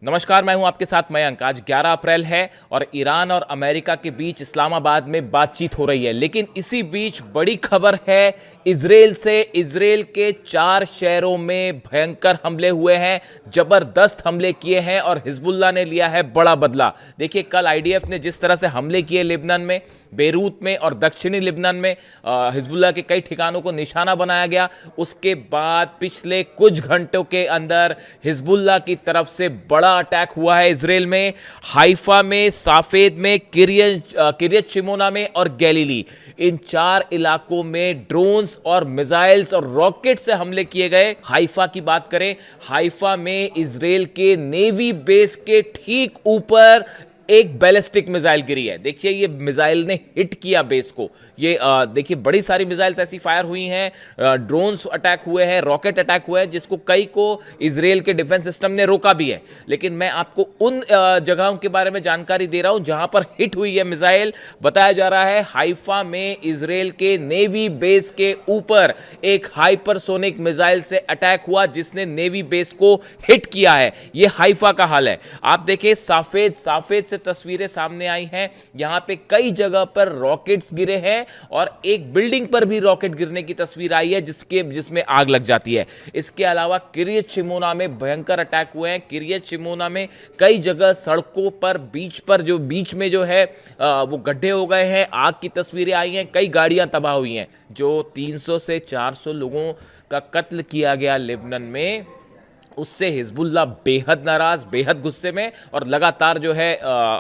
नमस्कार, मैं हूं आपके साथ मयंक। आज 11 अप्रैल है और ईरान और अमेरिका के बीच इस्लामाबाद में बातचीत हो रही है। लेकिन इसी बीच बड़ी खबर है इजराइल से। इजराइल के 4 शहरों में भयंकर हमले हुए हैं, जबरदस्त हमले किए हैं और हिजबुल्लाह ने लिया है बड़ा बदला। देखिए, कल आईडीएफ ने जिस तरह से हमले किए लेबनान में, बेरूत में और दक्षिणी लेबनान में हिजबुल्लाह के कई ठिकानों को निशाना बनाया गया। उसके बाद पिछले कुछ घंटों के अंदर हिजबुल्लाह की तरफ से बड़ा अटैक हुआ है इजराइल में। हाइफा में, साफेद में, किरियत शिमोना में और गैलीली, इन 4 इलाकों में ड्रोन्स और मिसाइल्स और रॉकेट से हमले किए गए। हाइफा की बात करें, हाइफा में इजराइल के नेवी बेस के ठीक ऊपर एक बैलिस्टिक मिसाइल गिरी है। देखिए, ये मिसाइल ने हिट किया बेस को। ये देखिए, बड़ी सारी मिसाइल्स ऐसी फायर हुई हैं, ड्रोन्स अटैक हुए हैं, रॉकेट अटैक हुए हैं, जिसको कई को इजराइल के डिफेंस सिस्टम ने रोका भी है। लेकिन मैं आपको उन जगहों के बारे में जानकारी दे रहा हूं जहां पर हिट हुई है मिसाइल। बताया जा रहा है हाइफा में इजराइल के नेवी बेस के ऊपर एक हाइपरसोनिक मिसाइल से अटैक हुआ, जिसने नेवी बेस को हिट किया है। यह हाइफा का हाल है। आप देखिए, साफेद से तस्वीरें सामने आई हैं। यहां पे कई जगह पर रॉकेट्स गिरे हैं और एक बिल्डिंग पर भी रॉकेट गिरने की तस्वीर आई है जिसमें आग लग जाती है। इसके अलावा किरियत शिमोना में भयंकर अटैक हुए हैं। किरियत शिमोना में कई जगह सड़कों पर, बीच में जो है वो गड्ढे हो गए हैं। आग की तस्वीरें आई हैं, कई गाड़ियां तबाह हुई हैं। जो 300 से 400 लोगों का कत्ल किया गया लेबनान में, उससे हिजबुल्लाह बेहद नाराज, बेहद गुस्से में और लगातार जो है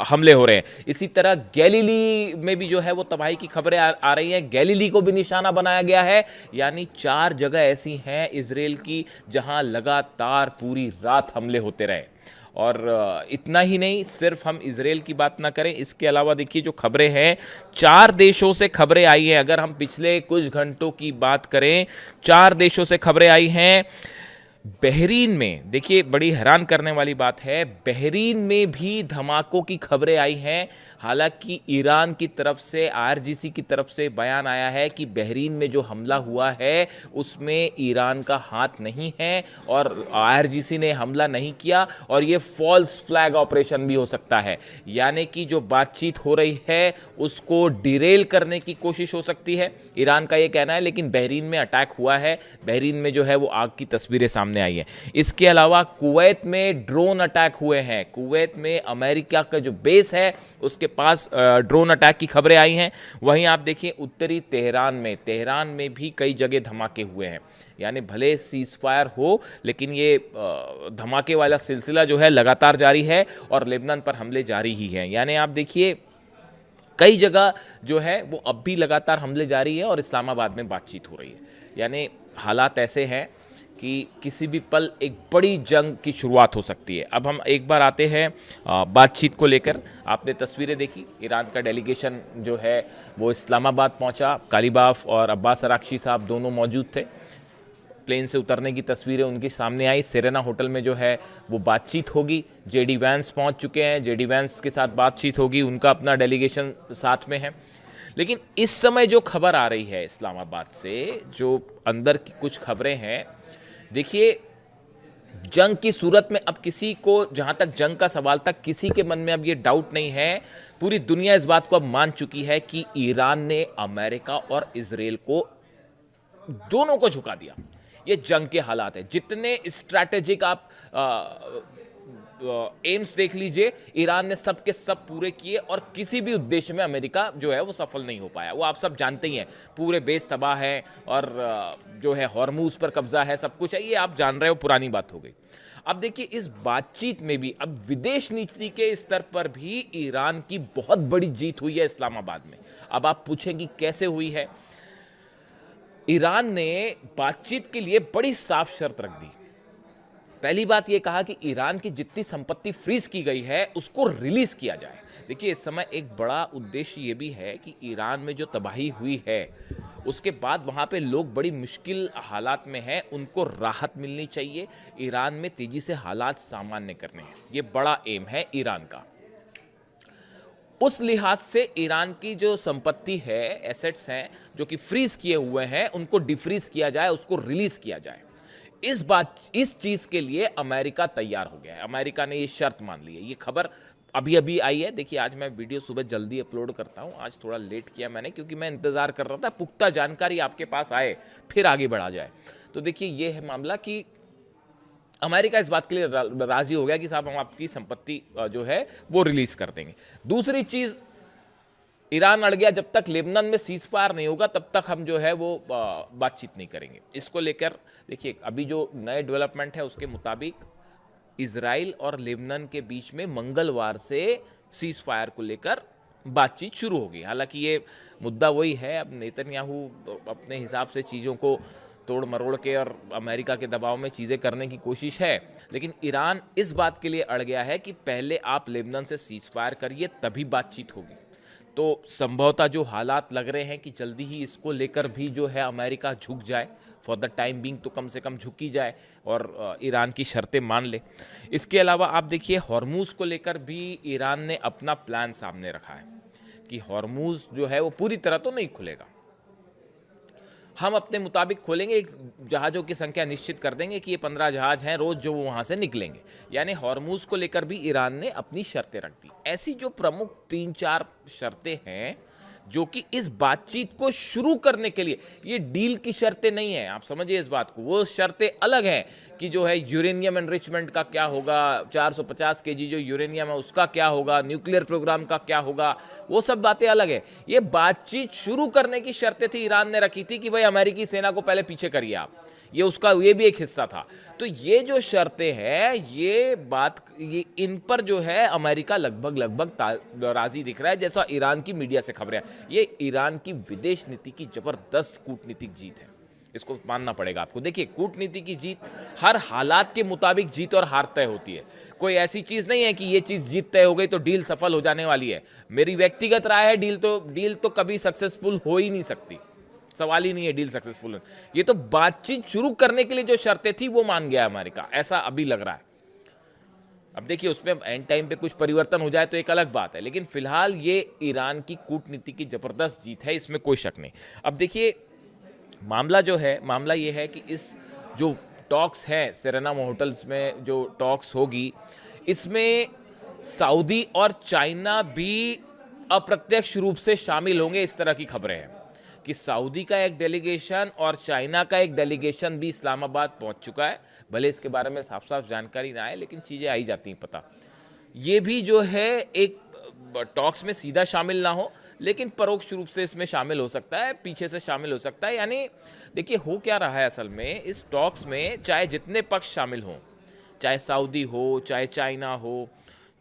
हमले हो रहे हैं। इसी तरह गैलीली में भी जो है वो तबाही की खबरें आ रही हैं। गैलीली को भी निशाना बनाया गया है। यानी 4 जगह ऐसी हैं इजराइल की जहां लगातार पूरी रात हमले होते रहे। और इतना ही नहीं, सिर्फ हम इजराइल की बात ना करें, इसके अलावा देखिए जो खबरें हैं, 4 देशों से खबरें आई हैं। अगर हम पिछले कुछ घंटों की बात करें, 4 देशों से खबरें आई हैं। बहरीन में देखिए, बड़ी हैरान करने वाली बात है, बहरीन में भी धमाकों की खबरें आई हैं। हालांकि ईरान की तरफ से, आईआरजीसी की तरफ से बयान आया है कि बहरीन में जो हमला हुआ है उसमें ईरान का हाथ नहीं है और आईआरजीसी ने हमला नहीं किया और ये फॉल्स फ्लैग ऑपरेशन भी हो सकता है। यानी कि जो बातचीत हो रही है उसको डिरेल करने की कोशिश हो सकती है, ईरान का ये कहना है। लेकिन बहरीन में अटैक हुआ है, बहरीन में जो है वो आग की तस्वीरें सामने आई है। इसके अलावा कुवैत में ड्रोन अटैक हुए हैं। कुवैत में अमेरिका का जो बेस है उसके पास ड्रोन अटैक की खबरें आई हैं। वहीं आप देखिए, उत्तरी तेहरान में भी कई जगह धमाके हुए हैं। यानी भले सीज फायर हो, लेकिन ये धमाके वाला सिलसिला जो है लगातार जारी है और लेबनान पर हमले जारी ही हैं। यानी आप देखिए, कई जगह जो है वो अब भी लगातार हमले जारी है और इस्लामाबाद में बातचीत हो रही है। यानी हालात ऐसे हैं कि किसी भी पल एक बड़ी जंग की शुरुआत हो सकती है। अब हम एक बार आते हैं बातचीत को लेकर। आपने तस्वीरें देखी, ईरान का डेलीगेशन जो है वो इस्लामाबाद पहुंचा। कालीबाफ और अब्बास अराक्ची साहब दोनों मौजूद थे। प्लेन से उतरने की तस्वीरें उनके सामने आई। सेरेना होटल में जो है वो बातचीत होगी। जेडी वैंस पहुंच चुके हैं, जेडी वैंस के साथ बातचीत होगी, उनका अपना डेलीगेशन साथ में है। लेकिन इस समय जो खबर आ रही है इस्लामाबाद से, जो अंदर की कुछ खबरें हैं, देखिए, जंग की सूरत में अब किसी को, जहां तक जंग का सवाल था, किसी के मन में अब ये डाउट नहीं है। पूरी दुनिया इस बात को अब मान चुकी है कि ईरान ने अमेरिका और इजराइल को, दोनों को झुका दिया। ये जंग के हालात है। जितने स्ट्रैटेजिक आप एम्स देख लीजिए, ईरान ने सब के सब पूरे किए और किसी भी उद्देश्य में अमेरिका जो है वो सफल नहीं हो पाया। वो आप सब जानते ही हैं, पूरे बेस तबाह है और जो है हॉर्मूज पर कब्जा है, सब कुछ है, ये आप जान रहे हो, पुरानी बात हो गई। अब देखिए, इस बातचीत में भी अब विदेश नीति के स्तर पर भी ईरान की बहुत बड़ी जीत हुई है इस्लामाबाद में। अब आप पूछेंगे कैसे हुई है। ईरान ने बातचीत के लिए बड़ी साफ शर्त रख दी। पहली बात यह कहा कि ईरान की जितनी संपत्ति फ्रीज की गई है उसको रिलीज किया जाए। देखिए, इस समय एक बड़ा उद्देश्य यह भी है कि ईरान में जो तबाही हुई है उसके बाद वहां पे लोग बड़ी मुश्किल हालात में हैं, उनको राहत मिलनी चाहिए। ईरान में तेजी से हालात सामान्य करने हैं, ये बड़ा एम है ईरान का। उस लिहाज से ईरान की जो संपत्ति है, एसेट्स हैं जो कि फ्रीज किए हुए हैं, उनको डिफ्रीज किया जाए, उसको रिलीज किया जाए। इस चीज के लिए अमेरिका तैयार हो गया है। अमेरिका ने ये शर्त मान ली है। ये खबर अभी अभी आई है। देखिए, आज मैं वीडियो सुबह जल्दी अपलोड करता हूं, आज थोड़ा लेट किया मैंने, क्योंकि मैं इंतजार कर रहा था पुख्ता जानकारी आपके पास आए फिर आगे बढ़ा जाए। तो देखिए, ये है मामला कि अमेरिका इस बात के लिए राजी हो गया कि साहब हम आपकी संपत्ति जो है वो रिलीज कर देंगे। दूसरी चीज, ईरान अड़ गया, जब तक लेबनान में सीज फायर नहीं होगा तब तक हम जो है वो बातचीत नहीं करेंगे। इसको लेकर देखिए, अभी जो नए डेवलपमेंट है उसके मुताबिक इजराइल और लेबनान के बीच में मंगलवार से सीज फायर को लेकर बातचीत शुरू होगी। हालांकि ये मुद्दा वही है, अब नेतन्याहू अपने हिसाब से चीज़ों को तोड़ मरोड़ के और अमेरिका के दबाव में चीज़ें करने की कोशिश है, लेकिन ईरान इस बात के लिए अड़ गया है कि पहले आप लेबनान से सीज फायर करिए तभी बातचीत होगी। तो संभवतः जो हालात लग रहे हैं कि जल्दी ही इसको लेकर भी जो है अमेरिका झुक जाए, फॉर द टाइम बीइंग तो कम से कम झुकी जाए और ईरान की शर्तें मान ले। इसके अलावा आप देखिए, हॉर्मूज को लेकर भी ईरान ने अपना प्लान सामने रखा है कि हॉर्मूज जो है वो पूरी तरह तो नहीं खुलेगा, हम अपने मुताबिक खोलेंगे, एक जहाज़ों की संख्या निश्चित कर देंगे कि ये 15 जहाज हैं रोज़ जो वो वहाँ से निकलेंगे। यानी हॉर्मूज को लेकर भी ईरान ने अपनी शर्तें रख दी। ऐसी जो प्रमुख 3-4 शर्तें हैं जो कि इस बातचीत को शुरू करने के लिए, ये डील की शर्तें नहीं है, आप समझिए इस बात को। वो शर्तें अलग हैं कि जो है यूरेनियम एनरिचमेंट का क्या होगा, 450 केजी जो यूरेनियम है उसका क्या होगा, न्यूक्लियर प्रोग्राम का क्या होगा, वो सब बातें अलग है। ये बातचीत शुरू करने की शर्तें थी, ईरान ने रखी थी कि भाई अमेरिकी सेना को पहले पीछे करिए आप, ये भी एक हिस्सा था। तो ये जो शर्तें हैं, ये इन पर जो है अमेरिका लगभग राजी दिख रहा है, जैसा ईरान की मीडिया से खबरें। ये ईरान की विदेश नीति की जबरदस्त कूटनीतिक जीत है, इसको मानना पड़ेगा आपको। देखिए, कूटनीति की जीत हर हालात के मुताबिक जीत और हार तय होती है। कोई ऐसी चीज नहीं है कि ये चीज जीत तय हो गई तो डील सफल हो जाने वाली है। मेरी व्यक्तिगत राय है, डील तो कभी सक्सेसफुल हो ही नहीं सकती, सवाल ही नहीं है डील सक्सेसफुल। ये तो बातचीत शुरू करने के लिए जो शर्तें थी वो मान गया अमेरिका, ऐसा अभी लग रहा है। अब देखिए, उसमें एंड टाइम पे कुछ परिवर्तन हो जाए तो एक अलग बात है, लेकिन फिलहाल ये ईरान की कूटनीति की जबरदस्त जीत है, इसमें कोई शक नहीं। अब देखिए, मामला ये है कि इस जो टॉक्स हैं सेरेना होटल्स में जो टॉक्स होगी, इसमें सऊदी और चाइना भी अप्रत्यक्ष रूप से शामिल होंगे। इस तरह की खबरें हैं कि सऊदी का एक डेलीगेशन और चाइना का एक डेलीगेशन भी इस्लामाबाद पहुंच चुका है। भले इसके बारे में साफ साफ जानकारी ना आए, लेकिन चीज़ें आई जाती हैं पता। ये भी जो है एक टॉक्स में सीधा शामिल ना हो, लेकिन परोक्ष रूप से इसमें शामिल हो सकता है, पीछे से शामिल हो सकता है। यानी देखिए, हो क्या रहा है असल में, इस टॉक्स में चाहे जितने पक्ष शामिल हों, चाहे सऊदी हो, चाहे चाइना हो,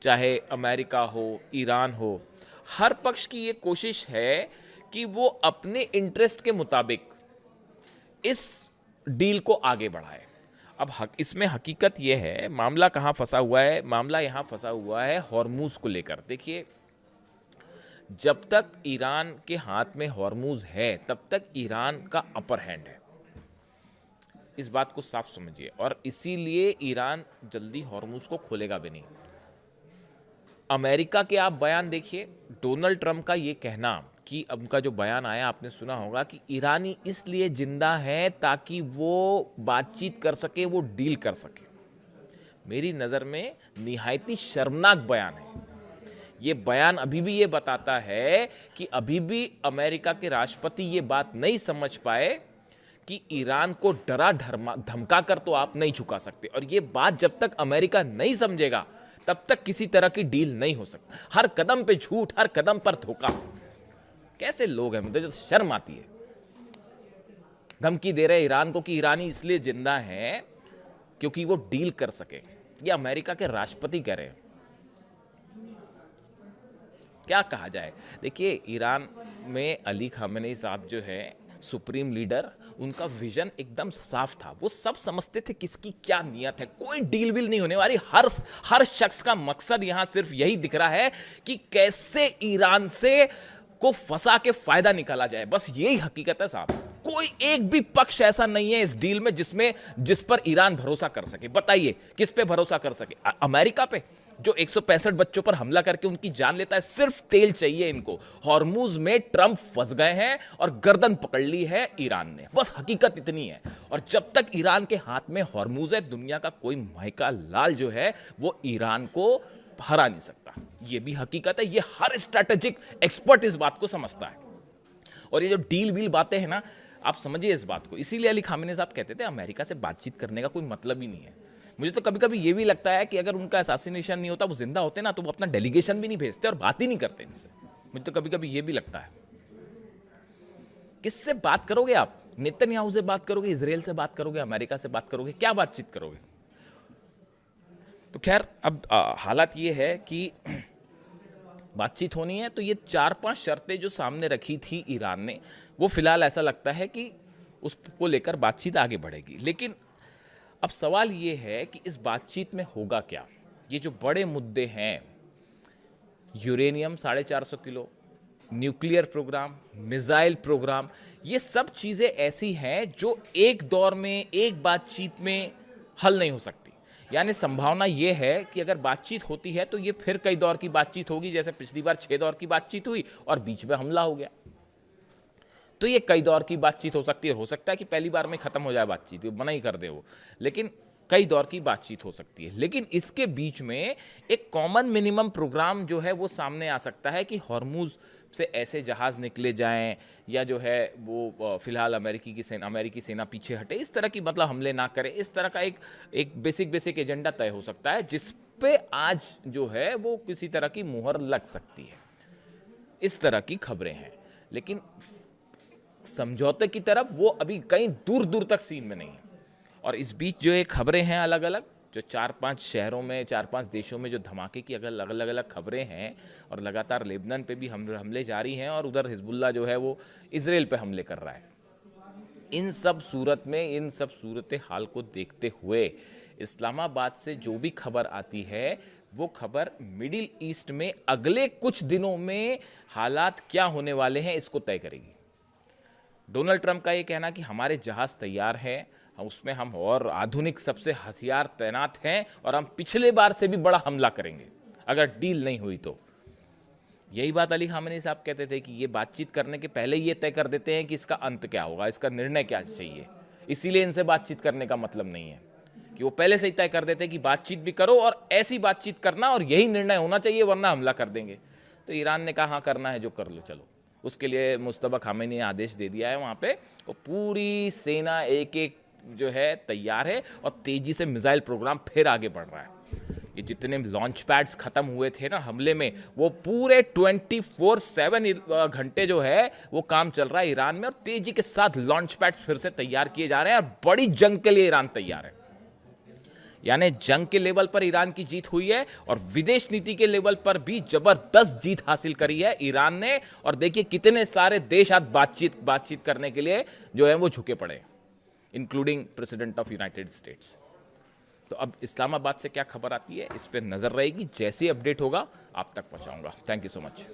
चाहे अमेरिका हो, ईरान हो, हर पक्ष की ये कोशिश है कि वो अपने इंटरेस्ट के मुताबिक इस डील को आगे बढ़ाए। अब इसमें हकीकत ये है, मामला कहाँ फंसा हुआ है, मामला यहाँ फंसा हुआ है हॉर्मूज को लेकर। देखिए, जब तक ईरान के हाथ में हॉर्मूज है तब तक ईरान का अपर हैंड है, इस बात को साफ समझिए। और इसीलिए ईरान जल्दी हॉर्मूज को खोलेगा भी नहीं। अमेरिका के आप बयान देखिए, डोनाल्ड ट्रंप का ये कहना कि उनका जो बयान आया आपने सुना होगा कि ईरानी इसलिए जिंदा है ताकि वो बातचीत कर सके, वो डील कर सके, मेरी नज़र में निहायती शर्मनाक बयान है। ये बयान अभी भी ये बताता है कि अभी भी अमेरिका के राष्ट्रपति ये बात नहीं समझ पाए कि ईरान को डरा धमका कर तो आप नहीं झुका सकते। और ये बात जब तक अमेरिका नहीं समझेगा तब तक किसी तरह की डील नहीं हो सकती। हर कदम पे झूठ, हर कदम पर धोखा। कैसे लोग हैं, मुझे जो शर्म आती है। धमकी दे रहे ईरान को कि ईरानी इसलिए जिंदा हैं क्योंकि वो डील कर सके। ये अमेरिका के राष्ट्रपति कह रहे हैं, क्या कहा जाए। देखिए, ईरान में अली खामेनी साहब जो है सुप्रीम लीडर, उनका विजन एकदम साफ था। वो सब समझते थे किसकी क्या नियत है, कोई डील विल नहीं होने वाली। हर शख्स का मकसद यहां सिर्फ यही दिख रहा है कि कैसे ईरान से को फंसा के फायदा निकाला जाए, बस यही हकीकत है साहब। कोई एक भी पक्ष ऐसा नहीं है इस डील में जिस पर ईरान भरोसा कर सके। बताइए किस पे भरोसा कर सके? अमेरिका पे? जो 165 बच्चों पर हमला करके उनकी जान लेता है। सिर्फ तेल चाहिए इनको। हॉर्मुज में ट्रंप फंस गए हैं और गर्दन पकड़ ली है ईरान ने, बस हकीकत इतनी है। और जब तक ईरान के हाथ में हॉर्मुज है, दुनिया का कोई महका लाल जो है वो ईरान को हरा नहीं सकता। ये भी हकीकत है, ये हर स्ट्रैटेजिक एक्सपर्ट इस बात को समझता है। और ये जो डील वील बातें हैं ना, आप समझिए इस बात को। इसीलिए अली खामेनी साहब कहते थे अमेरिका से बातचीत करने का कोई मतलब ही नहीं है। मुझे तो कभी कभी ये भी लगता है कि अगर उनका असैसिनेशन नहीं होता, वो जिंदा होते ना, तो वो अपना डेलीगेशन भी नहीं भेजते और बात ही नहीं करते इनसे। मुझे तो कभी कभी ये भी लगता है। किससे बात करोगे आप? नेतन्याहू से बात करोगे, इजराइल से बात करोगे, अमेरिका से बात करोगे, क्या बातचीत करोगे? तो खैर, अब हालात ये है कि बातचीत होनी है तो ये 4-5 शर्तें जो सामने रखी थी ईरान ने, वो फिलहाल ऐसा लगता है कि उसको लेकर बातचीत आगे बढ़ेगी। लेकिन अब सवाल ये है कि इस बातचीत में होगा क्या? ये जो बड़े मुद्दे हैं, uranium 450 kilo, nuclear programme, missile programme, ये सब चीज़ें ऐसी हैं जो एक दौर में, एक बातचीत में हल नहीं हो सकती। यानी संभावना ये है कि अगर बातचीत होती है तो ये फिर कई दौर की बातचीत होगी, जैसे पिछली बार 6 दौर की बातचीत हुई और बीच में हमला हो गया। तो ये कई दौर की बातचीत हो सकती है। हो सकता है कि पहली बार में खत्म हो जाए बातचीत, मना ही कर दे वो, लेकिन कई दौर की बातचीत हो सकती है। लेकिन इसके बीच में एक कॉमन मिनिमम प्रोग्राम जो है वो सामने आ सकता है कि हॉर्मुज से ऐसे जहाज निकले जाएं, या जो है वो फिलहाल अमेरिकी सेना पीछे हटे, इस तरह की मतलब हमले ना करे। इस तरह का एक बेसिक एजेंडा तय हो सकता है, जिस पे आज जो है वो किसी तरह की मुहर लग सकती है। इस तरह की खबरें हैं, लेकिन समझौते की तरफ वो अभी कहीं दूर दूर तक सीन में नहीं है। और इस बीच जो ये खबरें हैं अलग अलग, जो 4-5 शहरों में, 4-5 देशों में जो धमाके की अलग अलग खबरें हैं, और लगातार लेबनान पे भी हमले जारी हैं, और उधर हिजबुल्लाह जो है वो इजराइल पे हमले कर रहा है। इन सब सूरत में, इन सब सूरत हाल को देखते हुए इस्लामाबाद से जो भी खबर आती है, वो खबर मिडिल ईस्ट में अगले कुछ दिनों में हालात क्या होने वाले हैं इसको तय करेगी। डोनाल्ड ट्रंप का ये कहना कि हमारे जहाज तैयार हैं, उसमें हम और आधुनिक सबसे हथियार तैनात हैं, और हम पिछले बार से भी बड़ा हमला करेंगे अगर डील नहीं हुई तो। यही बात अली खामेनी साहब कहते थे कि ये बातचीत करने के पहले ये तय कर देते हैं कि इसका अंत क्या होगा, इसका निर्णय क्या चाहिए। इसीलिए इनसे बातचीत करने का मतलब नहीं है कि वो पहले से ही तय कर देते हैं कि बातचीत भी करो और ऐसी बातचीत करना और यही निर्णय होना चाहिए, वरना हमला कर देंगे। तो ईरान ने कहा हाँ करना है जो कर लो, चलो। उसके लिए मुस्तफा खामेनी ने आदेश दे दिया है वहाँ पे, वो पूरी सेना एक एक जो है तैयार है, और तेजी से मिसाइल प्रोग्राम फिर आगे बढ़ रहा है। ये जितने लॉन्च पैड्स खत्म हुए थे ना हमले में, वो पूरे 24/7 घंटे जो है वो काम चल रहा है ईरान में, और तेजी के साथ लॉन्च पैड्स फिर से तैयार किए जा रहे हैं, और बड़ी जंग के लिए ईरान तैयार है। यानी जंग के लेवल पर ईरान की जीत हुई है, और विदेश नीति के लेवल पर भी जबरदस्त जीत हासिल करी है ईरान ने। और देखिए कितने सारे देश आज बातचीत करने के लिए जो है वो झुके पड़े, including president of United states. तो अब इस्लामाबाद से क्या खबर आती है इस पर नजर रहेगी, जैसे अपडेट होगा आप तक पहुंचाऊंगा। Thank you so much.